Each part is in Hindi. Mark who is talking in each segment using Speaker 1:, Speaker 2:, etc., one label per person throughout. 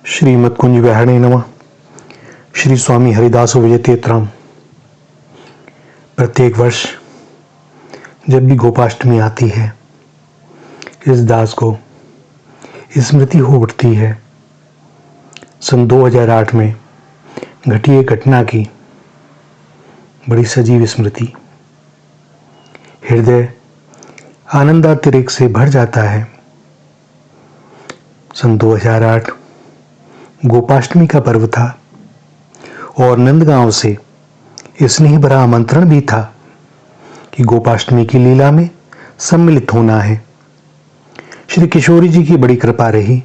Speaker 1: श्रीमद्कुंज विहारिणे नमः। श्री स्वामी हरिदास विजयतीर्थराम। प्रत्येक वर्ष जब भी गोपाष्टमी आती है, इस दास को स्मृति हो उठती है सन 2008 में घटी एक घटना की बड़ी सजीव स्मृति। हृदय आनंदातिरेक से भर जाता है। सन 2008 गोपाष्टमी का पर्व था और नंदगांव से स्नेह भरा आमंत्रण भी था कि गोपाष्टमी की लीला में सम्मिलित होना है। श्री किशोरी जी की बड़ी कृपा रही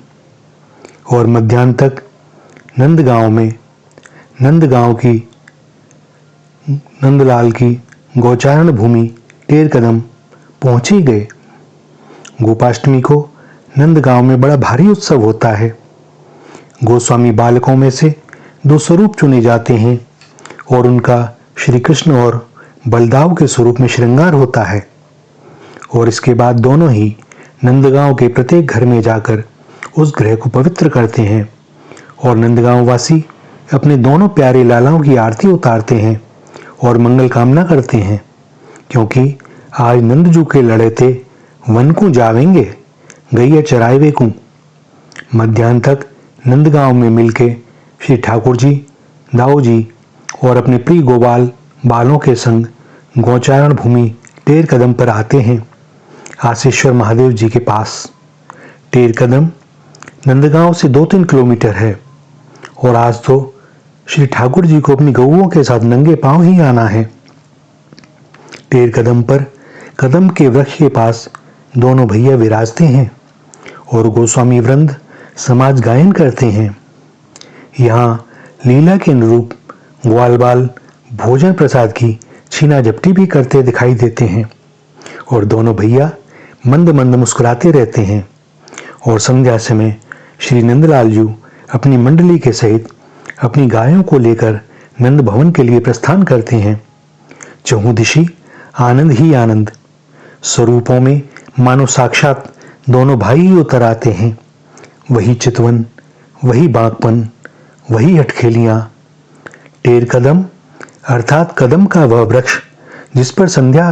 Speaker 1: और मध्याह्न तक नंदगांव की नंदलाल की गोचारण भूमि टेर कदम पहुंच ही गए। गोपाष्टमी को नंदगांव में बड़ा भारी उत्सव होता है। गोस्वामी बालकों में से 2 स्वरूप चुने जाते हैं और उनका श्री कृष्ण और बलदाव के स्वरूप में श्रृंगार होता है। और इसके बाद दोनों ही नंदगांव के प्रत्येक घर में जाकर उस गृह को पवित्र करते हैं और नंदगांव वासी अपने दोनों प्यारे लालाओं की आरती उतारते हैं और मंगल कामना करते हैं, क्योंकि आज नंदजू के लड़े थे वन को जावेंगे गैया चरावे को। मध्याह्न तक नंदगांव में मिलके श्री ठाकुर जी, दाऊ जी और अपने प्रिय गोपाल बालों के संग गोचारण भूमि टेर कदम पर आते हैं, आशीश्वर महादेव जी के पास। टेर कदम नंदगांव से 2-3 किलोमीटर है और आज तो श्री ठाकुर जी को अपनी गऊओं के साथ नंगे पांव ही आना है। टेर कदम पर कदम के वृक्ष के पास दोनों भैया विराजते हैं और गोस्वामी वृंद समाज गायन करते हैं। यहाँ लीला के अनुरूप ग्वाल बाल भोजन प्रसाद की छीना झपटी भी करते दिखाई देते हैं और दोनों भैया मंद मंद मुस्कुराते रहते हैं। और संध्या समय श्री नंदलाल जी अपनी मंडली के सहित अपनी गायों को लेकर नंद भवन के लिए प्रस्थान करते हैं। चहुदिशी आनंद ही आनंद, स्वरूपों में मानो साक्षात दोनों भाई ही उतर आते हैं। वही चितवन, वही बागपन, वही हटखेलियां। टेर कदम अर्थात कदम का वह वृक्ष जिस पर संध्या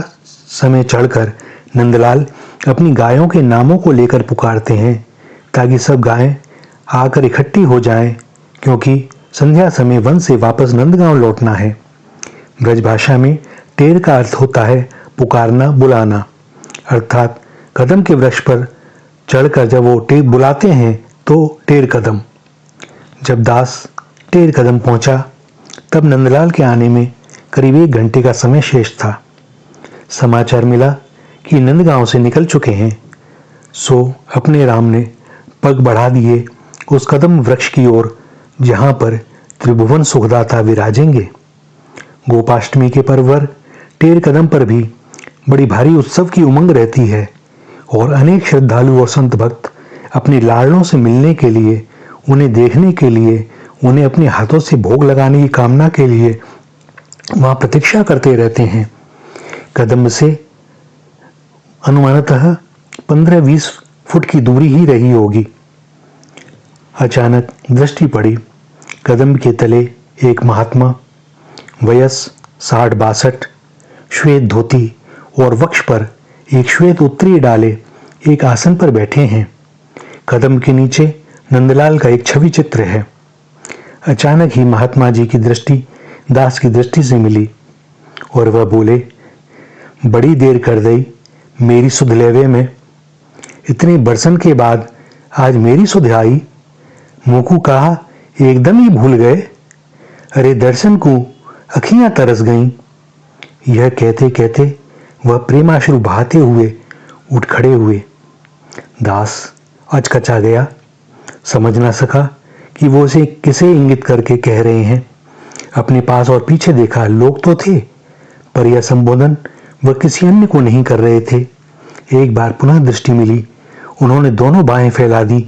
Speaker 1: समय चढ़कर नंदलाल अपनी गायों के नामों को लेकर पुकारते हैं ताकि सब गायें आकर इकट्ठी हो जाएं, क्योंकि संध्या समय वन से वापस नंदगांव लौटना है। ब्रजभाषा में टेर का अर्थ होता है पुकारना, बुलाना। अर्थात कदम के वृक्ष पर चढ़कर जब वो टेर बुलाते हैं तो टेर कदम। जब दास टेर कदम पहुंचा तब नंदलाल के आने में करीब 1 घंटे का समय शेष था। समाचार मिला कि नंदगांव से निकल चुके हैं, सो अपने राम ने पग बढ़ा दिए उस कदम वृक्ष की ओर जहां पर त्रिभुवन सुखदाता विराजेंगे। गोपाष्टमी के पर्व टेर कदम पर भी बड़ी भारी उत्सव की उमंग रहती है और अनेक श्रद्धालु और संत भक्त अपने लाडलों से मिलने के लिए, उन्हें देखने के लिए, उन्हें अपने हाथों से भोग लगाने की कामना के लिए वहां प्रतीक्षा करते रहते हैं। कदम से अनुमानतः 15-20 फुट की दूरी ही रही होगी। अचानक दृष्टि पड़ी। कदम के तले एक महात्मा, वयस 60-62, श्वेत धोती और वक्ष पर एक श्वेत उत्तरी डाले एक आसन पर बैठे हैं। कदम के नीचे नंदलाल का एक छवि चित्र है। अचानक ही महात्मा जी की दृष्टि दास की दृष्टि से मिली और वह बोले, बड़ी देर कर दई मेरी सुध लेवे में। इतने बरसन के बाद आज मेरी सुध आई। मुकू कहा एकदम ही भूल गए। अरे दर्शन को अखियां तरस गईं। यह कहते कहते वह प्रेमाश्रु बहाते हुए उठ खड़े हुए। दास अचकचा गया, समझ ना सका कि वो उसे किसे इंगित करके कह रहे हैं। अपने पास और पीछे देखा, लोग तो थे, पर यह संबोधन वह किसी अन्य को नहीं कर रहे थे। एक बार पुनः दृष्टि मिली। उन्होंने दोनों बाहें फैला दी,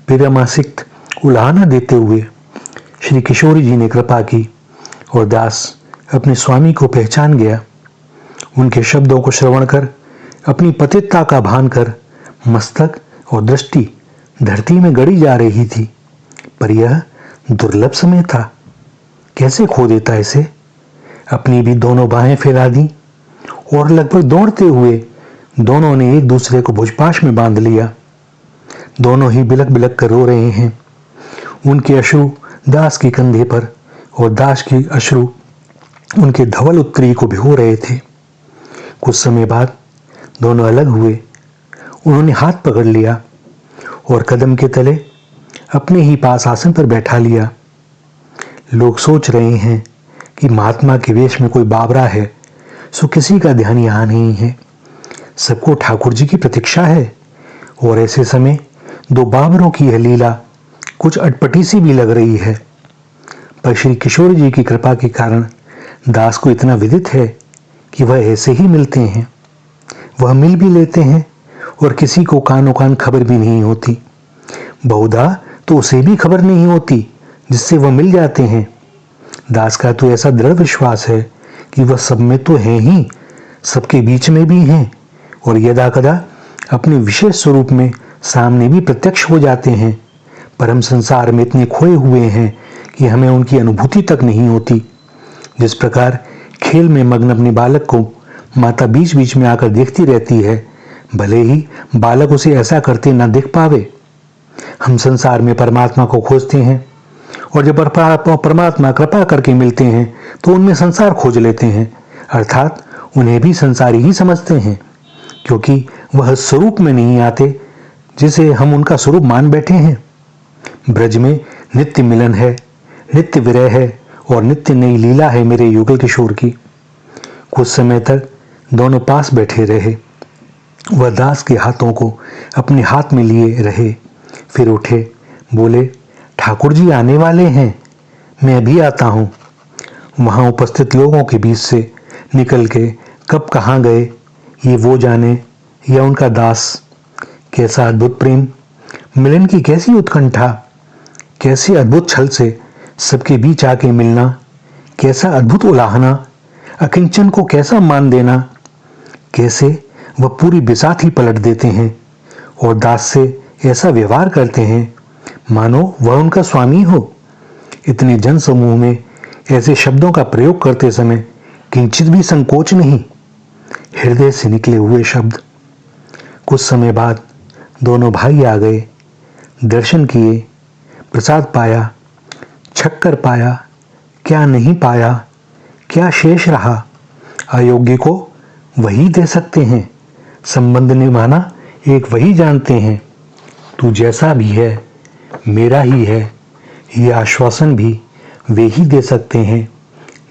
Speaker 1: पिरामासिक्त उलाहना देते हुए। श्री किशोरी जी ने कृपा की और दास अपने स्वामी को पहचान गया। उनके शब्दों को श्रवण कर, अपनी पतितता का भान कर मस्तक और दृष्टि धरती में गड़ी जा रही थी, पर यह दुर्लभ समय था। कैसे खो देता इसे। अपनी भी दोनों बाहें फैला दी और लगभग दौड़ते हुए दोनों ने एक दूसरे को भुजपाश में बांध लिया। दोनों ही बिलक बिलक कर रो रहे हैं। उनके अश्रु दास के कंधे पर और दास की अश्रु उनके धवल उत्तरी को भिगो रहे थे। कुछ समय बाद दोनों अलग हुए। उन्होंने हाथ पकड़ लिया और कदम के तले अपने ही पास आसन पर बैठा लिया। लोग सोच रहे हैं कि महात्मा के वेश में कोई बाबरा है, सो किसी का ध्यान यहाँ नहीं है। सबको ठाकुर जी की प्रतीक्षा है। और ऐसे समय दो बाबरों की यह लीला कुछ अटपटी सी भी लग रही है। पर श्री किशोर जी की कृपा के कारण दास को इतना विदित है कि वह ऐसे ही मिलते हैं। वह मिल भी लेते हैं और किसी को कानो कान खबर भी नहीं होती। बहुधा तो उसे भी खबर नहीं होती जिससे वह मिल जाते हैं। दास का तो ऐसा दृढ़ विश्वास है कि वह सब में तो हैं ही, सबके बीच में भी हैं और यदा कदा अपने विशेष स्वरूप में सामने भी प्रत्यक्ष हो जाते हैं। पर हम संसार में इतने खोए हुए हैं कि हमें उनकी अनुभूति तक नहीं होती। जिस प्रकार खेल में मग्न अपने बालक को माता बीच बीच में आकर देखती रहती है, भले ही बालक उसे ऐसा करते ना देख पावे। हम संसार में परमात्मा को खोजते हैं और जब परमात्मा कृपा करके मिलते हैं तो उनमें संसार खोज लेते हैं, अर्थात उन्हें भी संसारी ही समझते हैं, क्योंकि वह स्वरूप में नहीं आते जिसे हम उनका स्वरूप मान बैठे हैं। ब्रज में नित्य मिलन है, नित्य विरह है और नित्य नई लीला है मेरे युगल किशोर की। कुछ समय तक दोनों पास बैठे रहे। वह दास के हाथों को अपने हाथ में लिए रहे, फिर उठे, बोले, ठाकुर जी आने वाले हैं, मैं भी आता हूँ। वहाँ उपस्थित लोगों के बीच से निकल के कब कहाँ गए ये वो जाने या उनका दास। कैसा अद्भुत प्रेम, मिलन की कैसी उत्कंठा, कैसे अद्भुत छल से सबके बीच आके मिलना, कैसा अद्भुत उलाहना, अकिंचन को कैसा मान देना। कैसे वह पूरी बिसात ही पलट देते हैं और दास से ऐसा व्यवहार करते हैं मानो वह उनका स्वामी हो। इतने जन समूह में ऐसे शब्दों का प्रयोग करते समय किंचित भी संकोच नहीं, हृदय से निकले हुए शब्द। कुछ समय बाद दोनों भाई आ गए, दर्शन किए, प्रसाद पाया, छक्कर पाया, क्या नहीं पाया, क्या शेष रहा, अयोग्य को वही दे सकते हैं, संबंध निभाना एक वही जानते हैं। तू जैसा भी है मेरा ही है, ये आश्वासन भी वे ही दे सकते हैं।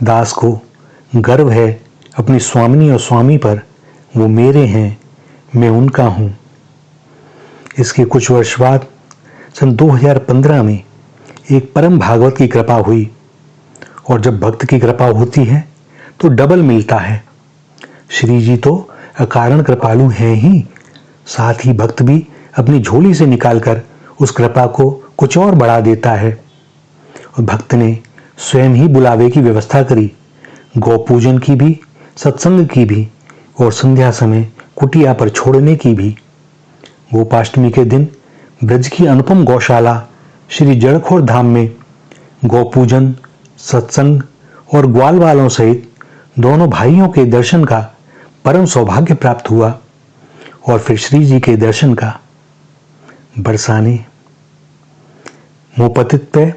Speaker 1: दास को गर्व है अपनी स्वामिनी और स्वामी पर, वो मेरे हैं, मैं उनका हूँ। इसके कुछ वर्ष बाद सन 2015 में एक परम भागवत की कृपा हुई और जब भक्त की कृपा होती है तो डबल मिलता है। श्री जी तो अकारण कृपालु हैं ही, साथ ही भक्त भी अपनी झोली से निकालकर उस कृपा को कुछ और बढ़ा देता है। और भक्त ने स्वयं ही बुलावे की व्यवस्था करी, गौ पूजन की भी, सत्संग की भी और संध्या समय कुटिया पर छोड़ने की भी। गोपाष्टमी के दिन ब्रज की अनुपम गौशाला श्री जड़खोर धाम में गौ पूजन, सत्संग और ग्वाल वालों सहित दोनों भाइयों के दर्शन का परम सौभाग्य प्राप्त हुआ और फिर श्री जी के दर्शन का। बरसाने मुँह पतित पे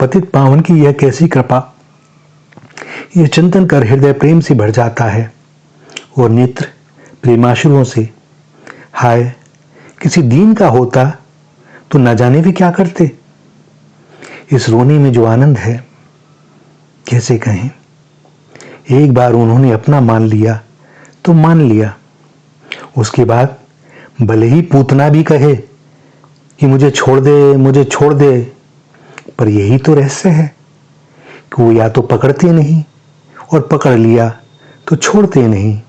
Speaker 1: पतित पावन की यह कैसी कृपा, यह चिंतन कर हृदय प्रेम से भर जाता है और नेत्र प्रेमाश्रुओं से। हाय, किसी दीन का होता तो न जाने भी क्या करते। इस रोने में जो आनंद है कैसे कहें। एक बार उन्होंने अपना मान लिया तो मान लिया, उसके बाद भले ही पूतना भी कहे कि मुझे छोड़ दे, मुझे छोड़ दे, पर यही तो रहस्य है कि वो या तो पकड़ते नहीं और पकड़ लिया तो छोड़ते नहीं।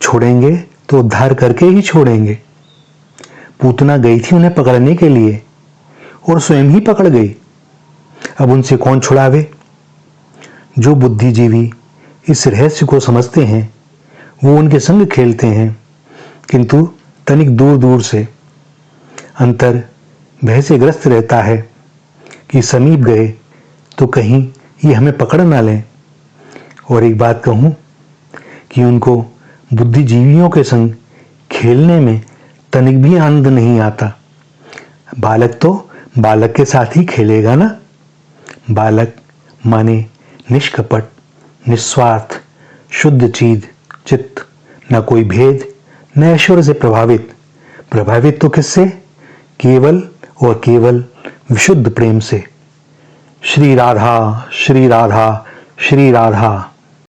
Speaker 1: छोड़ेंगे तो उद्धार करके ही छोड़ेंगे। पूतना गई थी उन्हें पकड़ने के लिए और स्वयं ही पकड़ गई। अब उनसे कौन छुड़ावे। जो बुद्धिजीवी इस रहस्य को समझते हैं वो उनके संग खेलते हैं, किंतु तनिक दूर दूर से। अंतर भय से ग्रस्त रहता है कि समीप गए तो कहीं ये हमें पकड़ ना लें। और एक बात कहूँ कि उनको बुद्धिजीवियों के संग खेलने में तनिक भी आनंद नहीं आता। बालक तो बालक के साथ ही खेलेगा ना। बालक माने निष्कपट, निस्वार्थ, शुद्ध चीज चित्त, न कोई भेद, न ऐश्वर्य से प्रभावित तो किससे? केवल और केवल विशुद्ध प्रेम से। श्री राधा, श्री राधा, श्री राधा।